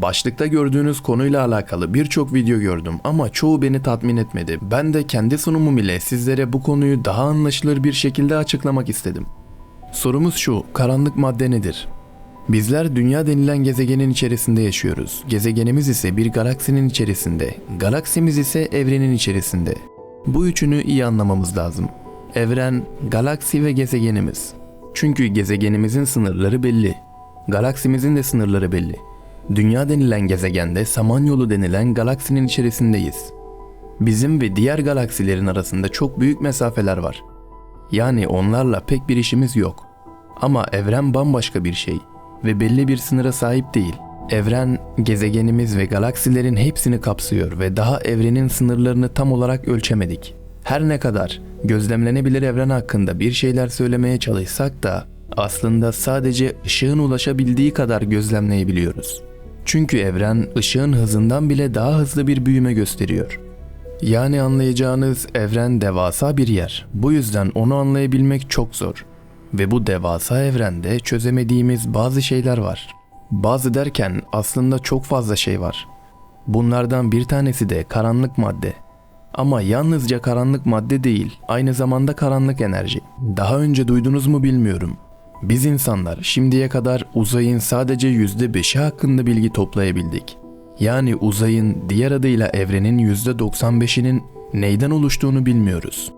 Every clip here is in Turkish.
Başlıkta gördüğünüz konuyla alakalı birçok video gördüm ama çoğu beni tatmin etmedi. Ben de kendi sunumum ile sizlere bu konuyu daha anlaşılır bir şekilde açıklamak istedim. Sorumuz şu: karanlık madde nedir? Bizler dünya denilen gezegenin içerisinde yaşıyoruz. Gezegenimiz ise bir galaksinin içerisinde. Galaksimiz ise evrenin içerisinde. Bu üçünü iyi anlamamız lazım. Evren, galaksi ve gezegenimiz. Çünkü gezegenimizin sınırları belli. Galaksimizin de sınırları belli. Dünya denilen gezegende Samanyolu denilen galaksinin içerisindeyiz. Bizim ve diğer galaksilerin arasında çok büyük mesafeler var. Yani onlarla pek bir işimiz yok. Ama evren bambaşka bir şey ve belli bir sınıra sahip değil. Evren, gezegenimiz ve galaksilerin hepsini kapsıyor ve daha evrenin sınırlarını tam olarak ölçemedik. Her ne kadar gözlemlenebilir evren hakkında bir şeyler söylemeye çalışsak da aslında sadece ışığın ulaşabildiği kadar gözlemleyebiliyoruz. Çünkü evren ışığın hızından bile daha hızlı bir büyüme gösteriyor. Yani anlayacağınız evren devasa bir yer. Bu yüzden onu anlayabilmek çok zor. Ve bu devasa evrende çözemediğimiz bazı şeyler var. Bazı derken aslında çok fazla şey var. Bunlardan bir tanesi de karanlık madde. Ama yalnızca karanlık madde değil, aynı zamanda karanlık enerji. Daha önce duydunuz mu bilmiyorum. Biz insanlar şimdiye kadar uzayın sadece %5'i hakkında bilgi toplayabildik. Yani uzayın, diğer adıyla evrenin %95'inin neyden oluştuğunu bilmiyoruz.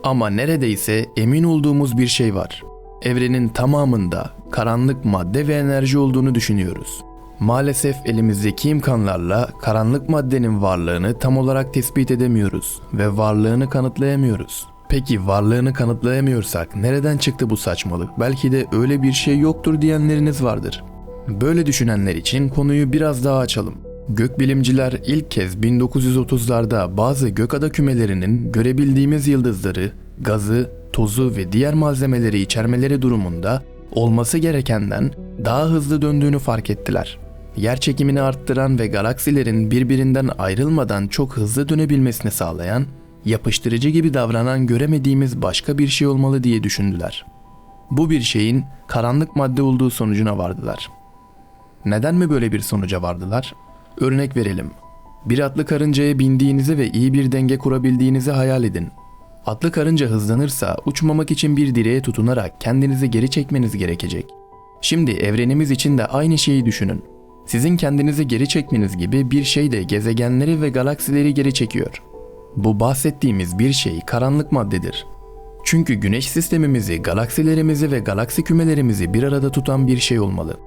Ama neredeyse emin olduğumuz bir şey var. Evrenin tamamında karanlık madde ve enerji olduğunu düşünüyoruz. Maalesef elimizdeki imkanlarla karanlık maddenin varlığını tam olarak tespit edemiyoruz ve varlığını kanıtlayamıyoruz. Peki varlığını kanıtlayamıyorsak nereden çıktı bu saçmalık? Belki de öyle bir şey yoktur diyenleriniz vardır. Böyle düşünenler için konuyu biraz daha açalım. Gökbilimciler ilk kez 1930'larda bazı gökada kümelerinin görebildiğimiz yıldızları, gazı, tozu ve diğer malzemeleri içermeleri durumunda olması gerekenden daha hızlı döndüğünü fark ettiler. Yerçekimini arttıran ve galaksilerin birbirinden ayrılmadan çok hızlı dönebilmesini sağlayan, yapıştırıcı gibi davranan göremediğimiz başka bir şey olmalı diye düşündüler. Bu bir şeyin karanlık madde olduğu sonucuna vardılar. Neden mi böyle bir sonuca vardılar? Örnek verelim. Bir atlı karıncaya bindiğinizi ve iyi bir denge kurabildiğinizi hayal edin. Atlı karınca hızlanırsa uçmamak için bir direğe tutunarak kendinizi geri çekmeniz gerekecek. Şimdi evrenimiz için de aynı şeyi düşünün. Sizin kendinizi geri çekmeniz gibi bir şey de gezegenleri ve galaksileri geri çekiyor. Bu bahsettiğimiz bir şey karanlık maddedir. Çünkü güneş sistemimizi, galaksilerimizi ve galaksi kümelerimizi bir arada tutan bir şey olmalı.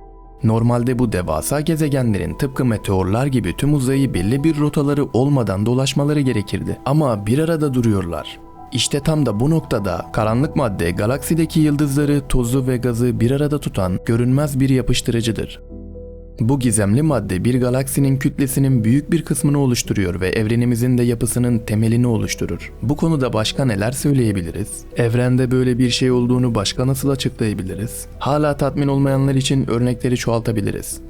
Normalde bu devasa gezegenlerin tıpkı meteorlar gibi tüm uzayı belli bir rotaları olmadan dolaşmaları gerekirdi. Ama bir arada duruyorlar. İşte tam da bu noktada karanlık madde galaksideki yıldızları, tozu ve gazı bir arada tutan görünmez bir yapıştırıcıdır. Bu gizemli madde bir galaksinin kütlesinin büyük bir kısmını oluşturuyor ve evrenimizin de yapısının temelini oluşturur. Bu konuda başka neler söyleyebiliriz? Evrende böyle bir şey olduğunu başka nasıl açıklayabiliriz? Hala tatmin olmayanlar için örnekleri çoğaltabiliriz.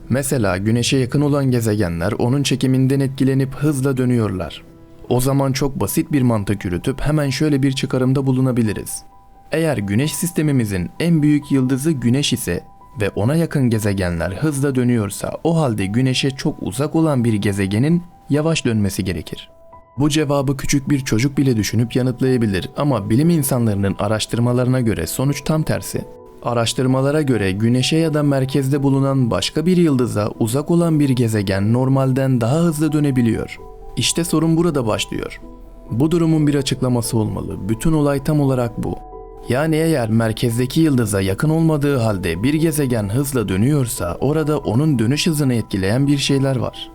Mesela Güneş'e yakın olan gezegenler onun çekiminden etkilenip hızla dönüyorlar. O zaman çok basit bir mantık yürütüp hemen şöyle bir çıkarımda bulunabiliriz. Eğer Güneş sistemimizin en büyük yıldızı Güneş ise ve ona yakın gezegenler hızla dönüyorsa o halde Güneş'e çok uzak olan bir gezegenin yavaş dönmesi gerekir. Bu cevabı küçük bir çocuk bile düşünüp yanıtlayabilir ama bilim insanlarının araştırmalarına göre sonuç tam tersi. Araştırmalara göre Güneş'e ya da merkezde bulunan başka bir yıldıza uzak olan bir gezegen normalden daha hızlı dönebiliyor. İşte sorun burada başlıyor. Bu durumun bir açıklaması olmalı. Bütün olay tam olarak bu. Yani eğer merkezdeki yıldıza yakın olmadığı halde bir gezegen hızla dönüyorsa orada onun dönüş hızını etkileyen bir şeyler var.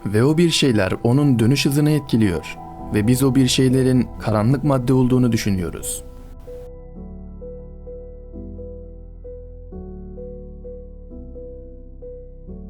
Ve o bir şeyler onun dönüş hızını etkiliyor. Ve biz o bir şeylerin karanlık madde olduğunu düşünüyoruz.